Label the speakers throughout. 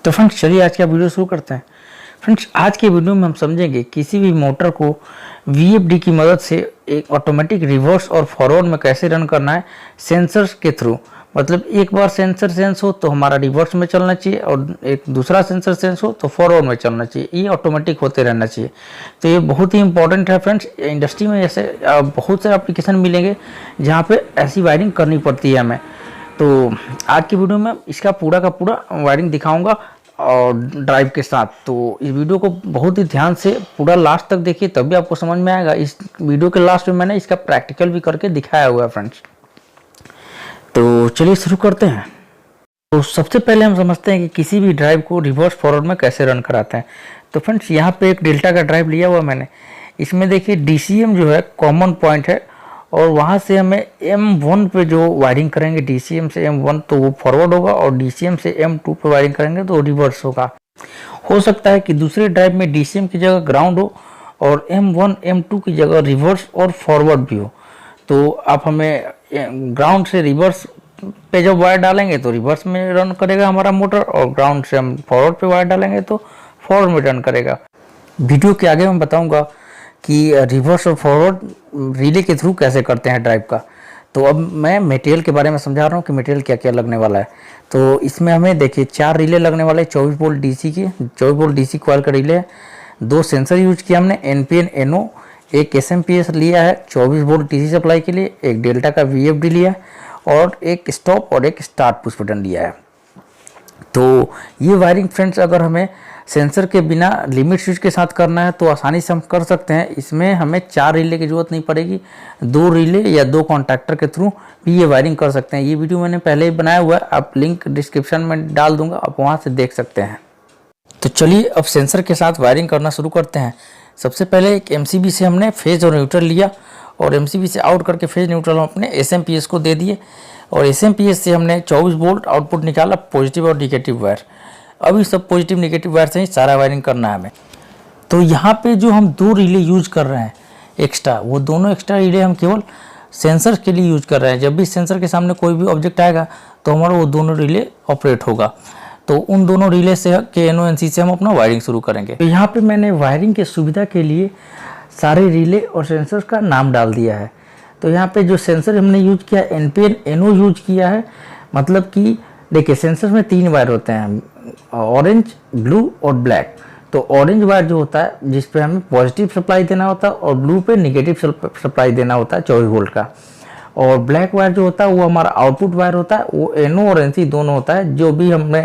Speaker 1: तो फ्रेंड्स चलिए आज का वीडियो शुरू करते हैं। फ्रेंड्स आज के वीडियो में हम समझेंगे किसी भी मोटर को VFD की मदद से एक ऑटोमेटिक रिवर्स और फॉरवर्ड में कैसे रन करना है सेंसर्स के थ्रू। मतलब एक बार सेंसर सेंस हो तो हमारा रिवर्स में चलना चाहिए और एक दूसरा सेंसर सेंस हो तो फॉरवर्ड में चलना चाहिए। ये ऑटोमेटिक होते रहना चाहिए। तो ये बहुत ही इंपॉर्टेंट है फ्रेंड्स। इंडस्ट्री में ऐसे बहुत से एप्लीकेशन मिलेंगे जहाँ पे ऐसी वायरिंग करनी पड़ती है हमें। तो आज की वीडियो में इसका पूरा का पूरा वायरिंग दिखाऊंगा और ड्राइव के साथ। तो इस वीडियो को बहुत ही ध्यान से पूरा लास्ट तक देखिए तभी आपको समझ में आएगा। इस वीडियो के लास्ट में मैंने इसका प्रैक्टिकल भी करके दिखाया हुआ है फ्रेंड्स। तो चलिए शुरू करते हैं। तो सबसे पहले हम समझते हैं कि किसी भी ड्राइव को रिवर्स फॉरवर्ड में कैसे रन कराते हैं। तो फ्रेंड्स यहाँ पे एक डेल्टा का ड्राइव लिया हुआ मैंने। इसमें देखिए DCM जो है कॉमन पॉइंट है और वहाँ से हमें M1 पे जो वायरिंग करेंगे DCM से M1 तो वो फॉरवर्ड होगा और DCM से M2 पे वायरिंग करेंगे तो रिवर्स होगा। हो सकता है कि दूसरे ड्राइव में DCM की जगह ग्राउंड हो और M1 M2 की जगह रिवर्स और फॉरवर्ड भी हो। तो आप हमें ग्राउंड से रिवर्स पे जब वायर डालेंगे तो रिवर्स में रन करेगा हमारा मोटर और ग्राउंड से हम फॉरवर्ड पे वायर डालेंगे तो फॉरवर्ड में रन करेगा। वीडियो के आगे मैं बताऊंगा कि रिवर्स और फॉरवर्ड रिले के थ्रू कैसे करते हैं ड्राइव का। तो अब मैं मटेरियल के बारे में समझा रहा हूँ कि मटेरियल क्या क्या लगने वाला है। तो इसमें हमें देखिए 4 रिले लगने वाले हैं 24 वोल्ट DC की। 24 वोल्ट DC कॉइल का रिले है। 2 सेंसर यूज किया हमने NPN NO, एक SMPS लिया है 24 वोल्ट DC सप्लाई के लिए, एक डेल्टा का VFD लिया है और एक स्टॉप और एक स्टार्ट पुश बटन लिया है। तो ये वायरिंग फ्रेंड्स अगर हमें सेंसर के बिना लिमिट स्विच के साथ करना है तो आसानी से हम कर सकते हैं। इसमें हमें 4 रिले की जरूरत नहीं पड़ेगी। 2 रिले या 2 कॉन्टैक्टर के थ्रू भी ये वायरिंग कर सकते हैं। ये वीडियो मैंने पहले ही बनाया हुआ है, आप लिंक डिस्क्रिप्शन में डाल दूंगा, आप वहाँ से देख सकते हैं। तो चलिए अब सेंसर के साथ वायरिंग करना शुरू करते हैं। सबसे पहले एक MCB से हमने फेज और न्यूट्रल लिया और MCB से आउट करके फेज न्यूट्रल हम अपने SMPS को दे दिए और SMPS से हमने 24 वोल्ट आउटपुट निकाला पॉजिटिव और निगेटिव वायर। अभी सब पॉजिटिव निगेटिव वायर से ही सारा वायरिंग करना है हमें। तो यहाँ पे जो हम 2 रिले यूज कर रहे हैं एक्स्ट्रा, वो दोनों एक्स्ट्रा रिले हम केवल सेंसर के लिए यूज कर रहे हैं। जब भी सेंसर के सामने कोई भी ऑब्जेक्ट आएगा तो हमारा वो दोनों रिले ऑपरेट होगा। तो उन दोनों रिले से के NONC से हम अपना वायरिंग शुरू करेंगे। तो यहाँ पे मैंने वायरिंग की सुविधा के लिए सारे रिले और सेंसर्स का नाम डाल दिया है। तो यहाँ पे जो सेंसर हमने यूज किया NPN NO यूज किया है। मतलब कि देखिए सेंसर में 3 वायर होते हैं, ऑरेंज, ब्लू और ब्लैक। तो ऑरेंज वायर जो होता है जिस पे हमें पॉजिटिव सप्लाई देना होता है और ब्लू पे निगेटिव सप्लाई देना होता है 24 वोल्ट का। और ब्लैक वायर जो होता है वो हमारा आउटपुट वायर होता है, वो NO और NC दोनों होता है। जो भी हमने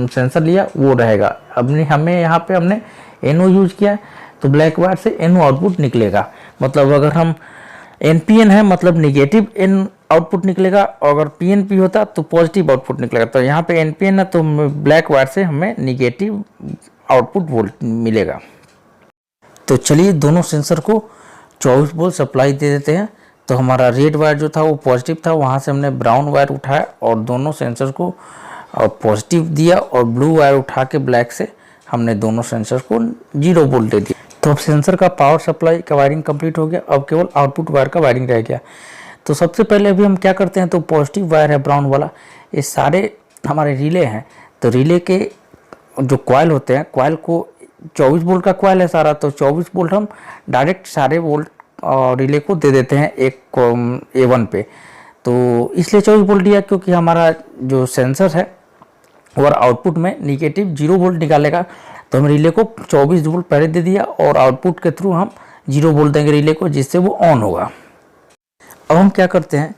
Speaker 1: सेंसर लिया वो रहेगा। हमें यहाँ पे हमने NO यूज किया है तो ब्लैक वायर से NO आउटपुट निकलेगा। मतलब अगर हम NPN है मतलब निगेटिव N आउटपुट निकलेगा और अगर PNP होता तो पॉजिटिव आउटपुट निकलेगा। तो यहाँ पे NPN है तो ब्लैक वायर से हमें निगेटिव आउटपुट वोल्ट मिलेगा। तो चलिए दोनों सेंसर को 24 वोल्ट सप्लाई दे देते हैं। तो हमारा रेड वायर जो था वो पॉजिटिव था, वहाँ से हमने ब्राउन वायर उठाया और दोनों सेंसर को पॉजिटिव दिया और ब्लू वायर उठा के ब्लैक से हमने दोनों सेंसर को 0 वोल्ट दे दिया। तो अब सेंसर का पावर सप्लाई का वायरिंग कंप्लीट हो गया। अब केवल आउटपुट वायर का वायरिंग रह गया। तो सबसे पहले अभी हम क्या करते हैं, तो पॉजिटिव वायर है ब्राउन वाला, ये सारे हमारे रिले हैं। तो रिले के जो कॉइल होते हैं, कॉइल को 24 वोल्ट का कॉइल है सारा, तो 24 वोल्ट हम डायरेक्ट सारे वोल्ट रिले को दे देते हैं एक A1 पे। तो इसलिए 24 वोल्ट दिया क्योंकि हमारा जो सेंसर है और आउटपुट में निगेटिव 0 वोल्ट निकालेगा। तो हम रिले को 24 वोल्ट पहले दे दिया और आउटपुट के थ्रू हम 0 वोल्ट देंगे रिले को, जिससे वो ऑन होगा। अब हम क्या करते हैं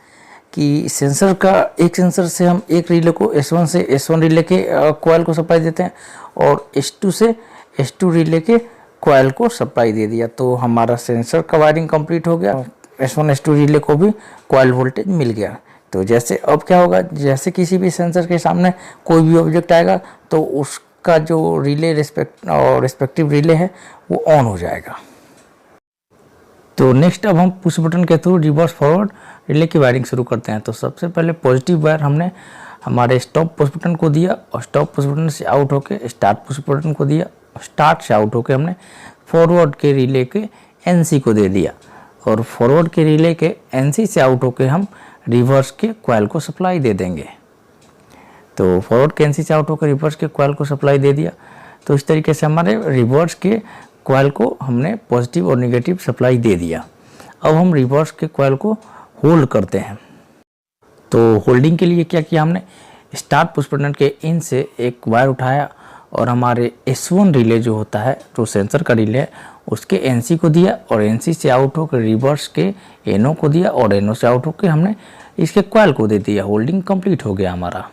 Speaker 1: कि सेंसर का एक सेंसर से हम एक रिले को S1 से S1 रिले के कॉइल को सप्लाई देते हैं और S2 से S2 रिले के कॉइल को सप्लाई दे दिया। तो हमारा सेंसर का वायरिंग कंप्लीट हो गया। S1 S2 रिले को भी कॉइल वोल्टेज मिल गया। तो जैसे अब क्या होगा, जैसे किसी भी सेंसर के सामने कोई भी ऑब्जेक्ट आएगा तो उसका जो रिले रिस्पेक्टिव रिले है वो ऑन हो जाएगा। तो नेक्स्ट अब हम पुश बटन के थ्रू रिवर्स फॉरवर्ड रिले की वायरिंग शुरू करते हैं। तो सबसे पहले पॉजिटिव वायर हमने हमारे स्टॉप पुश बटन को दिया और स्टॉप पुश बटन से आउट होके स्टार्ट पुश बटन को दिया और स्टार्ट से आउट होके हमने फॉरवर्ड के रिले के NC को दे दिया और फॉरवर्ड के रिले के NC से आउट होके हम रिवर्स के कॉइल को सप्लाई दे देंगे। तो फॉरवर्ड के एनसी से आउट होकर रिवर्स के कॉइल को सप्लाई दे दिया। तो इस तरीके से हमारे रिवर्स के कॉइल को हमने पॉजिटिव और नेगेटिव सप्लाई दे दिया। अब हम रिवर्स के कॉइल को होल्ड करते हैं। तो होल्डिंग के लिए क्या किया हमने, स्टार्ट पुश बटन के इन से एक वायर उठाया और हमारे S1 रिले जो होता है, जो सेंसर का रिले है, उसके NC को दिया और NC से आउट होकर रिवर्स के NO को दिया और NO से आउट होकर हमने इसके कॉइल को दे दिया। होल्डिंग कंप्लीट हो गया हमारा।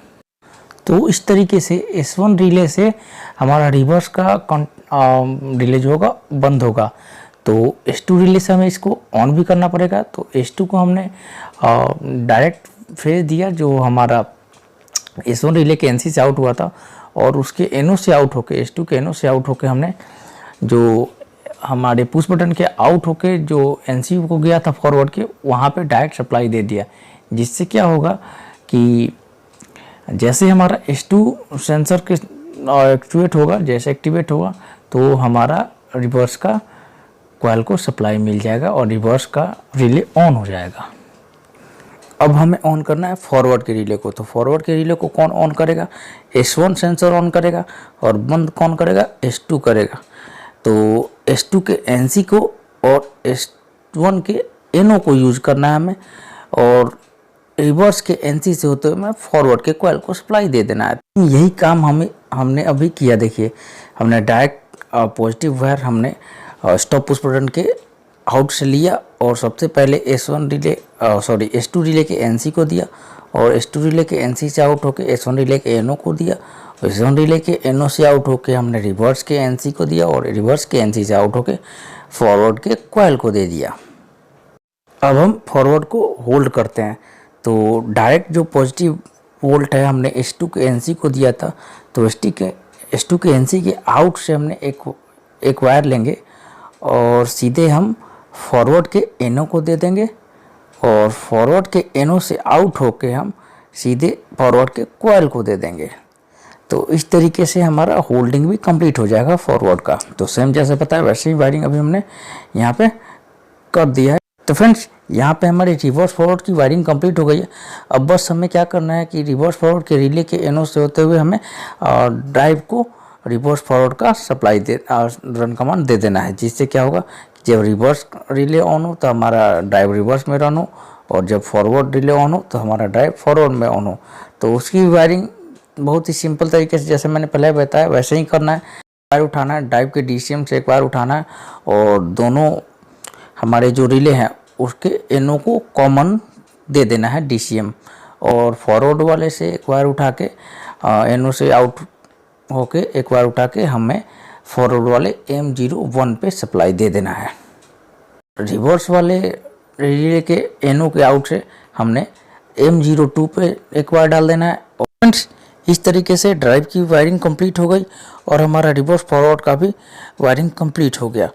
Speaker 1: तो इस तरीके से S1 रिले से हमारा रिवर्स का रिले जो होगा बंद होगा। तो S2 रिले से हमें इसको ऑन भी करना पड़ेगा। तो S2 को हमने डायरेक्ट फेज दिया जो हमारा S1 रिले के NC से आउट हुआ था और उसके NO से आउट होके, S2 के NO से आउट होके हमने जो हमारे पुश बटन के आउट होके जो NC को गया था फॉरवर्ड के, वहाँ पे डायरेक्ट सप्लाई दे दिया। जिससे क्या होगा कि जैसे हमारा S2 सेंसर के एक्टिवेट होगा, जैसे एक्टिवेट होगा तो हमारा रिवर्स का कॉइल को सप्लाई मिल जाएगा और रिवर्स का रिले ऑन हो जाएगा। अब हमें ऑन करना है फॉरवर्ड के रिले को। तो फॉरवर्ड के रिले को कौन ऑन करेगा, S1 सेंसर ऑन करेगा और बंद कौन करेगा, S2 करेगा। तो S2 के NC को और S1 के NO को यूज करना है हमें और रिवर्स के NC से होते हुए हमें फॉरवर्ड के कॉइल को सप्लाई दे देना है। यही काम हमने अभी किया। देखिए, हमने डायरेक्ट पॉजिटिव वायर हमने स्टॉप पुश बटन के आउट से लिया और सबसे पहले S2 रिले के NC को दिया और S2 रिले के NC से आउट होके S1 रिले के NO को दिया और S1 रिले के NO से आउट होके हमने रिवर्स के NC को दिया और रिवर्स के NC से आउट होके फॉरवर्ड के कॉइल को दे दिया। अब हम फॉरवर्ड को होल्ड करते हैं। तो डायरेक्ट जो पॉजिटिव वोल्ट है हमने S2 के NC को दिया था, तो S2 के NC के आउट से हमने एक वायर लेंगे और सीधे हम फॉरवर्ड के NO को दे देंगे और फॉरवर्ड के NO से आउट होके हम सीधे फॉरवर्ड के कॉइल को दे देंगे। तो इस तरीके से हमारा होल्डिंग भी कंप्लीट हो जाएगा फॉरवर्ड का। तो सेम जैसे पता है वैसे ही वायरिंग अभी हमने यहाँ पे कर दिया है। तो फ्रेंड्स, यहाँ पे हमारी रिवर्स फॉरवर्ड की वायरिंग कंप्लीट हो गई है। अब बस हमें क्या करना है कि रिवर्स फॉरवर्ड के रिले के NO से होते हुए हमें ड्राइव को रिवर्स फॉरवर्ड का सप्लाई रन कमांड दे देना है। जिससे क्या होगा, जब रिवर्स रिले ऑन हो तो हमारा ड्राइव रिवर्स में रन हो और जब फॉरवर्ड रिले ऑन हो तो हमारा ड्राइव फॉरवर्ड में ऑन हो। तो उसकी वायरिंग बहुत ही सिंपल तरीके से जैसे मैंने पहले बताया वैसे ही करना है। वायर उठाना है, ड्राइव के DCM से एक वायर उठाना है और दोनों हमारे जो रिले हैं उसके NO को कॉमन दे देना है DCM और फॉरवर्ड वाले से एक वायर उठा के NO से आउट होके एक वायर उठा के हमें फॉरवर्ड वाले M01 पे सप्लाई दे देना है। रिवर्स वाले रिले के NO के आउट से हमने M02 पे एक वायर डाल देना है। और फ्रेंड्स, इस तरीके से ड्राइव की वायरिंग कंप्लीट हो गई और हमारा रिवर्स फॉरवर्ड का भी वायरिंग कंप्लीट हो गया।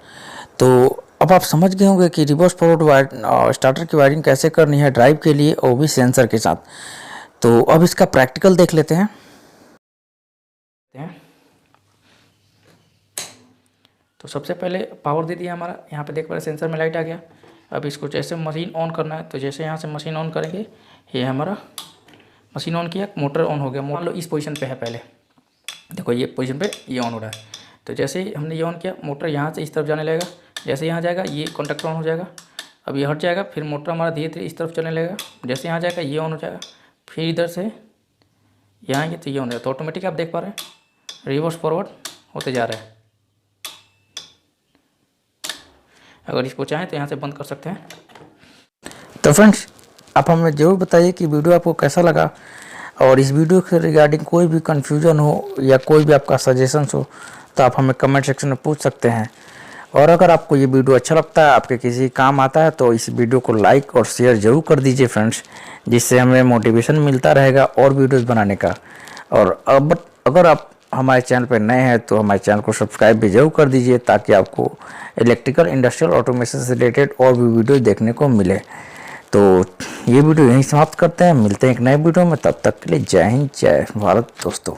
Speaker 1: तो अब आप समझ गए होंगे कि रिवर्स फॉरवर्ड स्टार्टर की वायरिंग कैसे करनी है ड्राइव के लिए और भी सेंसर के साथ। तो अब इसका प्रैक्टिकल देख लेते हैं। तो सबसे पहले पावर दे दिया हमारा, यहाँ पे देख पा रहे सेंसर में लाइट आ गया। अब इसको जैसे मशीन ऑन करना है तो जैसे यहाँ से मशीन ऑन करेंगे, ये हमारा मशीन ऑन किया, मोटर ऑन हो गया। मान लो इस पोजीशन पे है, पहले देखो ये पोजीशन पे ये ऑन हो रहा है। तो जैसे ही हमने ये ऑन किया, मोटर यहाँ से इस तरफ जाने लगेगा। जैसे यहाँ जाएगा ये कॉन्टैक्टर ऑन हो जाएगा। अब ये हट जाएगा, फिर मोटर हमारा धीरे धीरे इस तरफ चलने लगेगा। जैसे यहाँ जाएगा ये ऑन हो जाएगा, फिर इधर से यहाँ ये तो ये ऑन हो जाएगा। तो ऑटोमेटिक आप देख पा रहे हैं रिवर्स फॉरवर्ड होते जा रहा है। अगर इसको चाहें तो यहाँ से बंद कर सकते हैं। तो फ्रेंड्स, आप हमें ज़रूर बताइए कि वीडियो आपको कैसा लगा और इस वीडियो के रिगार्डिंग कोई भी कन्फ्यूजन हो या कोई भी आपका सजेशंस हो तो आप हमें कमेंट सेक्शन में पूछ सकते हैं। और अगर आपको ये वीडियो अच्छा लगता है, आपके किसी काम आता है, तो इस वीडियो को लाइक और शेयर ज़रूर कर दीजिए फ्रेंड्स, जिससे हमें मोटिवेशन मिलता रहेगा और वीडियोज़ बनाने का। और अब अगर आप हमारे चैनल पर नए हैं तो हमारे चैनल को सब्सक्राइब भी जरूर कर दीजिए, ताकि आपको इलेक्ट्रिकल इंडस्ट्रियल ऑटोमेशन से रिलेटेड और भी वीडियो देखने को मिले। तो ये वीडियो यहीं समाप्त करते हैं, मिलते हैं एक नए वीडियो में। तब तक के लिए जय हिंद, जय भारत दोस्तों।